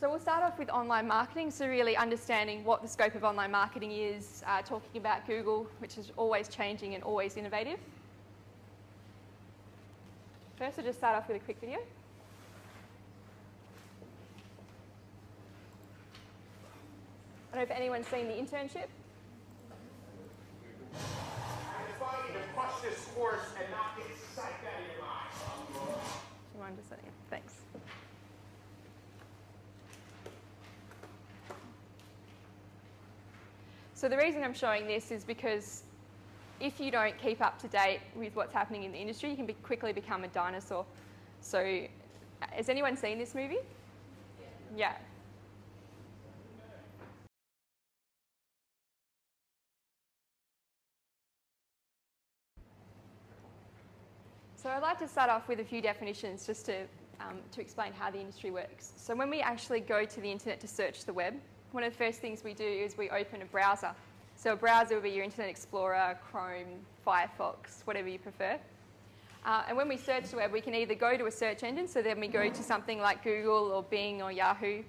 So we'll start off with online marketing, so really understanding what the scope of online marketing is, talking about Google, which is always changing and always innovative. First, I'll just start off with a quick video. I don't know if anyone's seen The Internship. I defy you to crush this course and not get psyched out of your mind. Do you mind just setting it? Thanks. So the reason I'm showing this is because if you don't keep up to date with what's happening in the industry, you can quickly become a dinosaur. So has anyone seen this movie? Yeah. So I'd like to start off with a few definitions just to explain how the industry works. So when we actually go to the internet to search the web, one of the first things we do is we open a browser. So a browser will be your Internet Explorer, Chrome, Firefox, whatever you prefer. And when we search the web, we can either go to a search engine, so then we go to something like Google or Bing or Yahoo,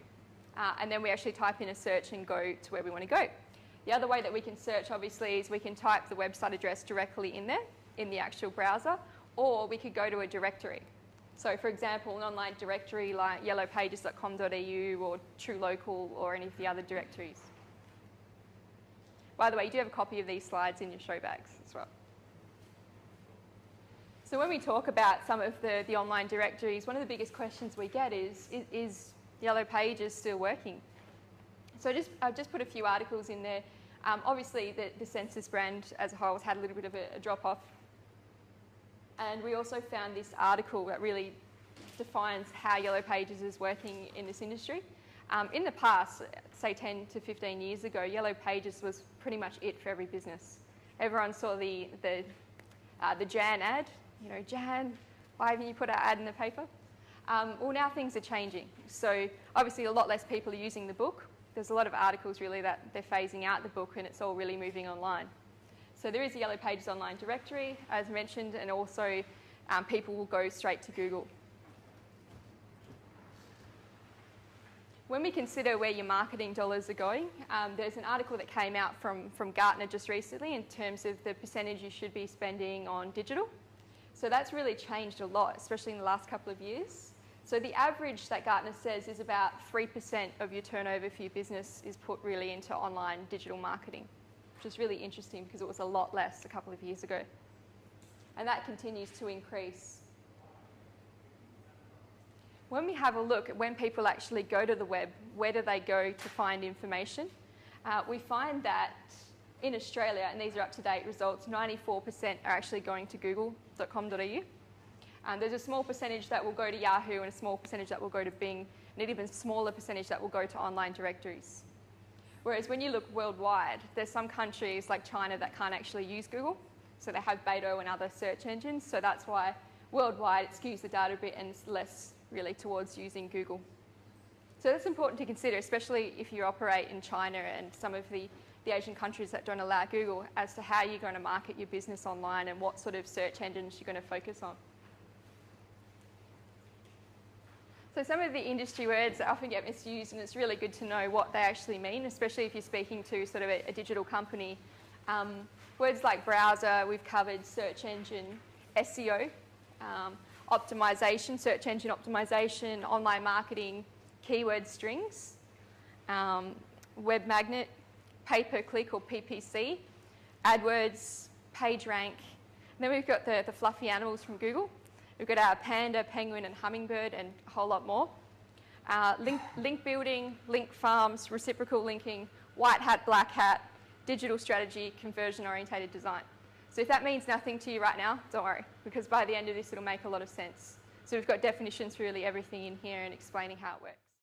and then we actually type in a search and go to where we want to go. The other way that we can search, obviously, is we can type the website address directly in there, in the actual browser, or we could go to a directory. So for example, an online directory like yellowpages.com.au or TrueLocal or any of the other directories. By the way, you do have a copy of these slides in your show bags as well. So when we talk about some of the online directories, one of the biggest questions we get is Yellow Pages still working? So I've just put a few articles in there. Obviously, the Census brand as a whole has had a little bit of a drop-off. And we also found this article that really defines how Yellow Pages is working in this industry. In the past, say 10 to 15 years ago, Yellow Pages was pretty much it for every business. Everyone saw the Jan ad. You know, Jan, why haven't you put our ad in the paper? Well, now things are changing. So obviously a lot less people are using the book. There's a lot of articles really that they're phasing out the book and it's all really moving online. So there is a Yellow Pages online directory, as mentioned, and also people will go straight to Google. When we consider where your marketing dollars are going, there's an article that came out from Gartner just recently in terms of the percentage you should be spending on digital. So that's really changed a lot, especially in the last couple of years. So the average that Gartner says is about 3% of your turnover for your business is put really into online digital marketing, which is really interesting because it was a lot less a couple of years ago. And that continues to increase. When we have a look at when people actually go to the web, where do they go to find information? We find that in Australia, and these are up-to-date results, 94% are actually going to google.com.au. There's a small percentage that will go to Yahoo and a small percentage that will go to Bing, and an even smaller percentage that will go to online directories. Whereas when you look worldwide, there's some countries like China that can't actually use Google, so they have Beidou and other search engines, so that's why worldwide it skews the data a bit and it's less really towards using Google. So that's important to consider, especially if you operate in China and some of the Asian countries that don't allow Google, as to how you're going to market your business online and what sort of search engines you're going to focus on. So some of the industry words that often get misused, and it's really good to know what they actually mean, especially if you're speaking to sort of a digital company. Words like browser, we've covered search engine, SEO, optimization, search engine optimization, online marketing, keyword strings, web magnet, pay-per-click or PPC, AdWords, PageRank. And then we've got the fluffy animals from Google. We've got our panda, penguin and hummingbird and a whole lot more. Link building, link farms, reciprocal linking, white hat, black hat, digital strategy, conversion-orientated design. So if that means nothing to you right now, don't worry, because by the end of this it'll make a lot of sense. So we've got definitions for really everything in here and explaining how it works.